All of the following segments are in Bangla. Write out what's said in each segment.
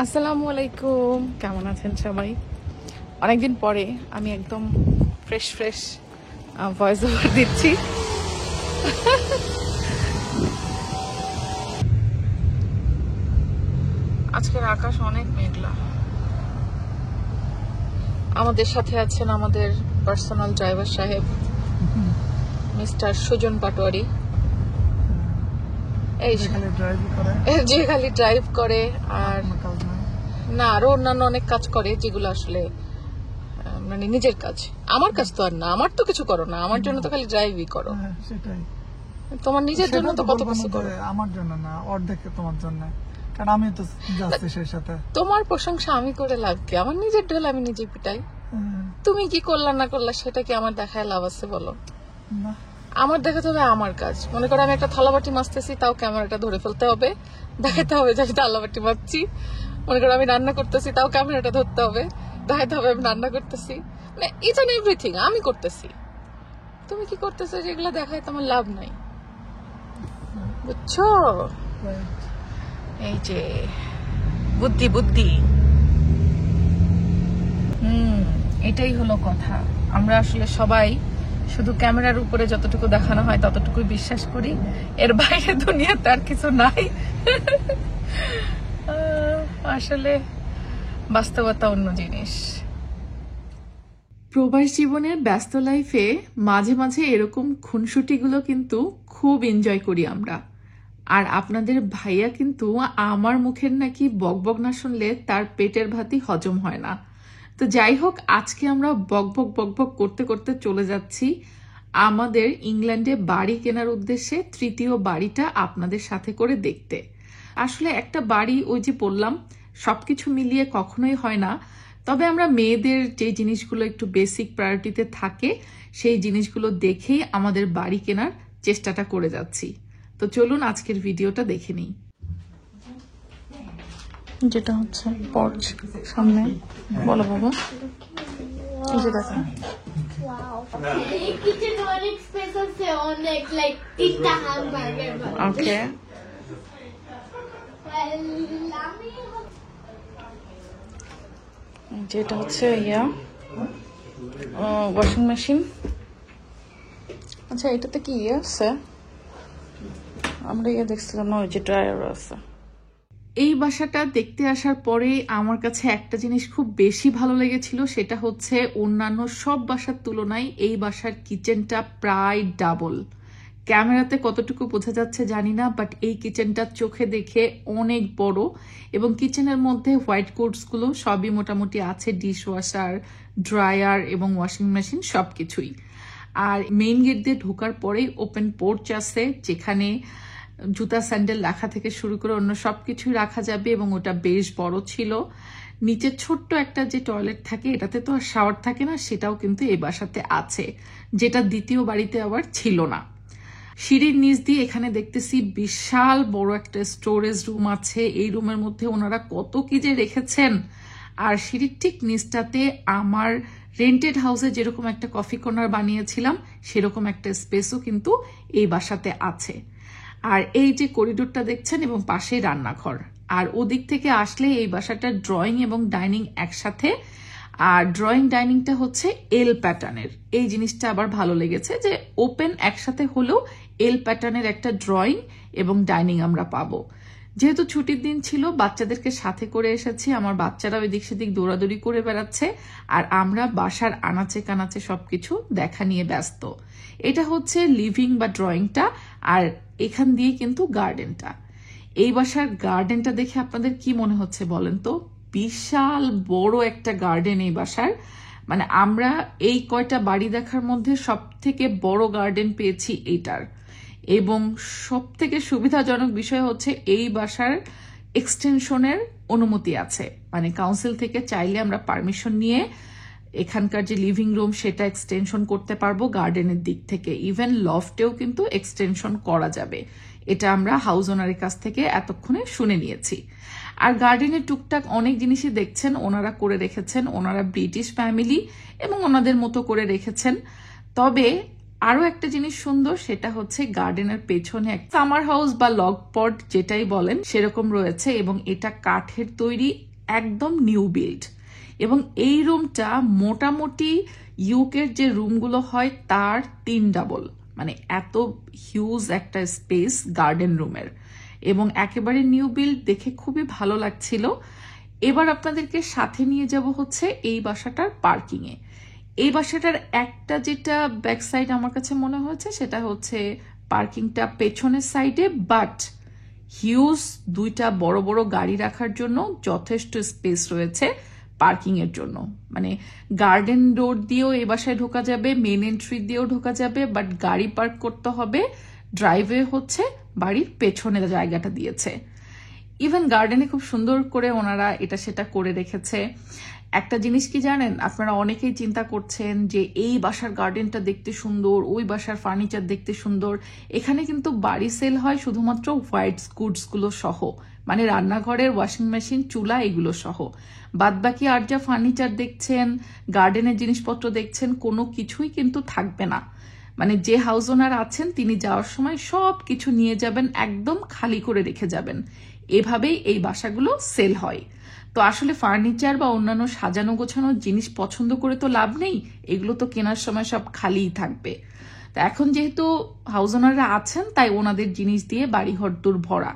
আসসালামু আলাইকুম, কেমন আছেন সবাই? অনেকদিন পরে আমি একদম ফ্রেশ ভয়েস ওভার দিচ্ছি। আজকের আকাশ অনেক মেঘলা। আমাদের সাথে আছেন আমাদের পার্সোনাল ড্রাইভার সাহেব মিস্টার সুজন পাটোয়ারি। এই যে খালি ড্রাইভ করে আর না, আরো অন্যান্য অনেক কাজ করে যেগুলো আসলে মানে নিজের কাজ। আমার কাজ তো আর না, আমার তো কিছু করো না, আমার জন্য তো খালি ড্রাইভই করো। সেটাই, তোমার নিজের জন্য তো কত কিছু করো। আমার জন্য না, অর্ধেক তোমার জন্য, কারণ আমি তো যাচ্ছি সেই সাথে। তোমার প্রশংসা আমি করে লাভ কি? আমার নিজের ঢোল আমি নিজে পিটাই। তুমি কি করলা না করলা সেটা কি আমার দেখায় লাভ আছে বলো? না, আমার দেখাতে হবে আমার কাজ। মনে করো আমি একটা থালাবাটি মাজতেছি, তাও ক্যামেরাটা ধরে ফেলতে হবে, দেখাতে হবে যে আমি থালাবাটি মাজছি। মনে করো আমি রান্না করতেছি, তাও ক্যামেরাটা ধরতে হবে, দেখাতে হবে আমি রান্না করতেছি। মানে ইচ অ্যান্ড এভরিথিং আমি করতেছি। তুমি কি করতেছো যেগুলো দেখায় তোমার লাভ নাই, বুঝছো? এই যে বুদ্ধি এটাই হলো কথা। আমরা আসলে সবাই শুধু ক্যামেরার উপরে যতটুকু দেখানো হয় ততটুকুই বিশ্বাস করি, এর বাইরে দুনিয়াতে আর কিছু নাই। আসলে বাস্তবতা অন্য জিনিস। প্রবাস জীবনের ব্যস্ত লাইফে মাঝে মাঝে এরকম খুনসুটিগুলো কিন্তু খুব এনজয় করি আমরা। আর আপনাদের ভাইয়া কিন্তু আমার মুখের নাকি বকবক না শুনলে তার পেটের ভাতই হজম হয় না। তো যাই হোক, আজকে আমরা বকবক করতে করতে চলে যাচ্ছি আমাদের ইংল্যান্ডে বাড়ি কেনার উদ্দেশ্যে তৃতীয় বাড়িটা আপনাদের সাথে করে দেখতে। আসলে একটা বাড়ি ওই যে বললাম সবকিছু মিলিয়ে কখনোই হয় না, তবে আমরা মেয়েদের যে জিনিসগুলো একটু বেসিক প্রায়োরিটিতে থাকে সেই জিনিসগুলো দেখেই আমাদের বাড়ি কেনার চেষ্টাটা করে যাচ্ছি। তো চলুন আজকের ভিডিওটা দেখে নিই। যেটা হচ্ছে পর্চ সামনে, বলো বাবা। এই যে দেখো, ওকে, যেটা হচ্ছে ওয়াশিং মেশিন। আচ্ছা, এটাতে কি আছে? আমরা দেখছিলাম ওই যে ড্রায়ার আছে। এই বাসাটা দেখতে আসার পরে আমার কাছে একটা জিনিস খুব বেশি ভালো লেগেছিল, সেটা হচ্ছে অন্যান্য সব বাসার তুলনায় এই বাসার কিচেনটা প্রায় ডাবল। ক্যামেরাতে কতটুকু বোঝা যাচ্ছে জানি না, বাট এই কিচেনটা চোখে দেখে অনেক বড় এবং কিচেনের মধ্যে হোয়াইট গুলো সবই মোটামুটি আছে, ডিশ ওয়াশার, ড্রায়ার এবং ওয়াশিং মেশিন সবকিছুই। আর মেইন গেট দিয়ে ঢোকার পরেই ওপেন পোর্চ আছে, যেখানে জুতা স্যান্ডেল রাখা থেকে শুরু করে অন্য সবকিছুই রাখা যাবে এবং ওটা বেশ বড় ছিল। নিচে ছোট্ট একটা যে টয়লেট থাকে, এটাতে তো আর শাওয়ার থাকে না, সেটাও কিন্তু এই বাসাতে আছে, যেটা দ্বিতীয় বাড়িতে আবার ছিল না। সিঁড়ির নিচ দিয়ে এখানে দেখতেছি বিশাল বড় একটা স্টোরেজ রুম আছে। এই রুমের মধ্যে ওনারা কত কি যে রেখেছেন। আর সিঁড়ির ঠিক নিচটাতে আমার রেন্টেড হাউসে যেরকম একটা কফি কর্নার বানিয়েছিলাম সেরকম একটা স্পেসও কিন্তু এই বাসাতে আছে। আর এই যে করিডোরটা দেখছেন এবং পাশেই রান্নাঘর, আর ওদিক থেকে আসলে এই বাসাটা ড্রয়িং এবং ডাইনিং একসাথে। আর ড্রয়িং ডাইনিংটা হচ্ছে এল প্যাটার্নের। এই জিনিসটা আবার ভালো লেগেছে যে ওপেন একসাথে হলেও এল প্যাটার্নের একটা ড্রয়িং এবং ডাইনিং আমরা পাবো। যেহেতু ছুটির দিন ছিল, বাচ্চাদেরকে সাথে করে এসেছি, আমার বাচ্চারা ওই দিক সেদিক দৌড়াদৌড়ি করে বেড়াচ্ছে আর আমরা বাসার আনাচে কানাচে সবকিছু দেখা নিয়ে ব্যস্ত। এটা হচ্ছে লিভিং বা ড্রয়িংটা, আর এখান দিয়ে কিন্তু গার্ডেনটা। এই বাসার গার্ডেনটা দেখে আপনাদের কি মনে হচ্ছে বলেন তো? বিশাল বড় একটা গার্ডেন এই বাসার। মানে আমরা এই কয়টা বাড়ি দেখার মধ্যে সব থেকে বড় গার্ডেন পেয়েছি এইটার। এবং সব থেকে সুবিধাজনক বিষয় হচ্ছে এই বাসার এক্সটেনশনের অনুমতি আছে, মানে কাউন্সিল থেকে চাইলে আমরা পারমিশন নিয়ে এখানকার যে লিভিং রুম সেটা এক্সটেনশন করতে পারবো গার্ডেনের দিক থেকে। ইভেন লফটেও কিন্তু এক্সটেনশন করা যাবে, এটা আমরা হাউস ওনারের কাছ থেকে এতক্ষণে শুনে নিয়েছি। আর গার্ডেনের টুকটাক অনেক জিনিসই দেখছেন ওনারা করে রেখেছেন, ওনারা ব্রিটিশ ফ্যামিলি এবং ওনাদের মতো করে রেখেছেন। তবে আরো একটা জিনিস সুন্দর, সেটা হচ্ছে গার্ডেনের পেছনে একটা সামার হাউস বা লগ পট যেটাই বলেন সেরকম রয়েছে, এবং এটা কাঠের তৈরি, একদম নিউ বিল্ড। এবং এই রুমটা মোটামুটি ইউকের যে রুমগুলো হয় তার 3 ডাবল, মানে এত হিউজ একটা স্পেস গার্ডেন রুমের, এবং একেবারে নিউ বিল্ড, দেখে খুবই ভালো লাগছিল। এবার আপনাদেরকে সাথে নিয়ে যাব হচ্ছে এই বাসাটার পার্কিং এ। এই বাসাটার একটা যেটা ব্যাক সাইড আমার কাছে মনে হয়েছে সেটা হচ্ছে পার্কিংটা পেছনের সাইডে, বাট হিউজ 2টা বড় বড় গাড়ি রাখার জন্য যথেষ্ট স্পেস রয়েছে পার্কিং এর জন্য। মানে গার্ডেন রোড দিয়েও এই বাসায় ঢোকা যাবে, মেন এন্ট্রি দিয়েও ঢোকা যাবে, বাট গাড়ি পার্ক করতে হবে ড্রাইভওয়ে হচ্ছে বাড়ির পেছনে জায়গাটা দিয়েছে। ইভেন গার্ডেনে খুব সুন্দর করে ওনারা এটা সেটা করে রেখেছে। একটা জিনিস কি জানেন, আপনারা অনেকেই চিন্তা করছেন যে এই বাসার গার্ডেনটা দেখতে সুন্দর, ওই বাসার ফার্নিচার দেখতে সুন্দর। এখানে কিন্তু বাড়ি সেল হয় শুধুমাত্র হোয়াইট গুডস গুলো সহ, মানে রান্নাঘরের ওয়াশিং মেশিন, চুলা, এগুলো সহ। বাদবাকি আর যা ফার্নিচার দেখছেন, গার্ডেনের জিনিসপত্র দেখছেন, কোনো কিছুই কিন্তু থাকবে না। মানে যে হাউস ওনার আছেন তিনি যাওয়ার সময় সব কিছু নিয়ে যাবেন, একদম খালি করে রেখে যাবেন। এভাবেই এই বাসাগুলো সেল হয়। তো আসলে ফার্নিচার বা অন্যান্য সাজানো গোছানো জিনিস পছন্দ করে তো লাভ নেই, এগুলো তো কেনার সময় সব খালিই থাকবে। তো এখন যেহেতু হাউস ওনাররা আছেন তাই ওনাদের জিনিস দিয়ে বাড়িঘর দূর ভরা।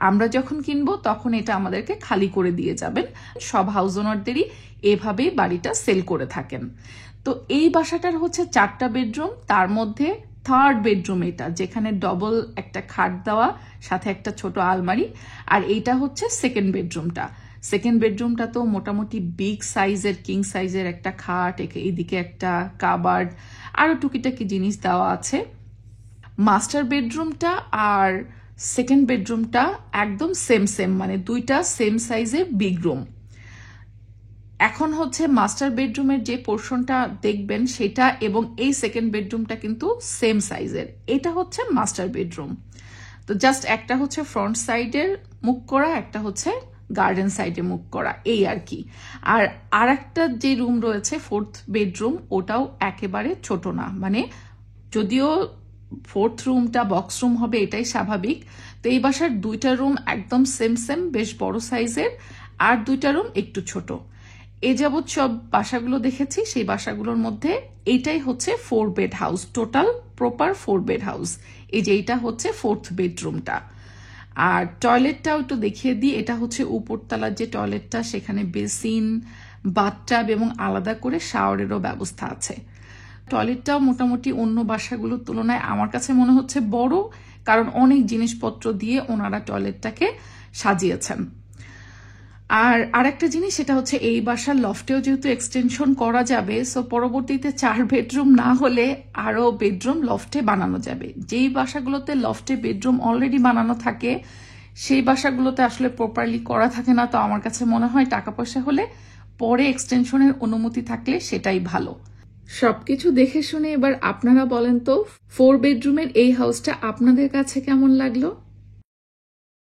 আমরা যখন কিনবো তখন এটা আমাদেরকে খালি করে দিয়ে যাবেন। সব হাউস ওনারদেরই এভাবেই বাড়িটা সেল করে থাকেন। তো এই বাসাটার হচ্ছে 4টা বেডরুম, তার মধ্যে 3rd বেডরুম এটা, যেখানে ডবল একটা খাট দেওয়া, সাথে একটা ছোট আলমারি। আর এইটা হচ্ছে 2nd বেডরুমটা। 2nd বেডরুমটা তো মোটামুটি বিগ সাইজের, কিং সাইজের একটা খাট, এইদিকে একটা কাবার্ড, আরো টুকিটাকি জিনিস দেওয়া আছে। মাস্টার বেডরুমটা আর 2nd বেডরুমটা একদম সেম, মানে 2টা সেম সাইজের বিগ রুম। এখন হচ্ছে মাস্টার বেডরুমের যে পোর্শনটা দেখবেন সেটা এবং এই 2nd বেডরুমটা কিন্তু সেম সাইজের। এটা হচ্ছে মাস্টার বেডরুম। তো জাস্ট একটা হচ্ছে ফ্রন্ট সাইডের মুখ করা, একটা হচ্ছে গার্ডেন সাইডে মুখ করা, এই আর কি। আর একটা যে রুম রয়েছে 4th বেডরুম, ওটাও একেবারে ছোট না, মানে যদিও 4th রুমটা বক্স রুম হবে এটাই স্বাভাবিক। তো এই বাসার 2টা রুম একদম সেম, বেশ বড় সাইজের, আর 2টা রুম একটু ছোট। এ যাবৎ সব বাসাগুলো দেখেছি, সেই বাসাগুলোর মধ্যে এইটাই হচ্ছে 4 bed house, total proper 4 bed house. এই যে এইটা হচ্ছে 4th বেডরুমটা। আর টয়লেটটাও একটু দেখিয়ে দিই। এটা হচ্ছে উপরতলার যে টয়লেটটা, সেখানে বেসিন, বাথটাব এবং আলাদা করে শাওয়ারেরও ব্যবস্থা আছে। টয়লেটটাও মোটামুটি অন্য বাসাগুলোর তুলনায় আমার কাছে মনে হচ্ছে বড়, কারণ অনেক জিনিসপত্র দিয়ে ওনারা টয়লেটটাকে সাজিয়েছেন। আর আরেকটা জিনিস, সেটা হচ্ছে এই বাসার লফটেও যেহেতু এক্সটেনশন করা যাবে, সো পরবর্তীতে 4 বেডরুম না হলে আরো বেডরুম লফটে বানানো যাবে। যেই বাসাগুলোতে লফটে বেডরুম অলরেডি বানানো থাকে সেই বাসাগুলোতে আসলে প্রপারলি করা থাকে না। তো আমার কাছে মনে হয় টাকা পয়সা হলে পরে এক্সটেনশনের অনুমতি থাকলে সেটাই ভালো। সবকিছু দেখে শুনে এবার আপনারা বলেন তো 4 বেডরুমের এই হাউসটা আপনাদের কাছে কেমন লাগলো।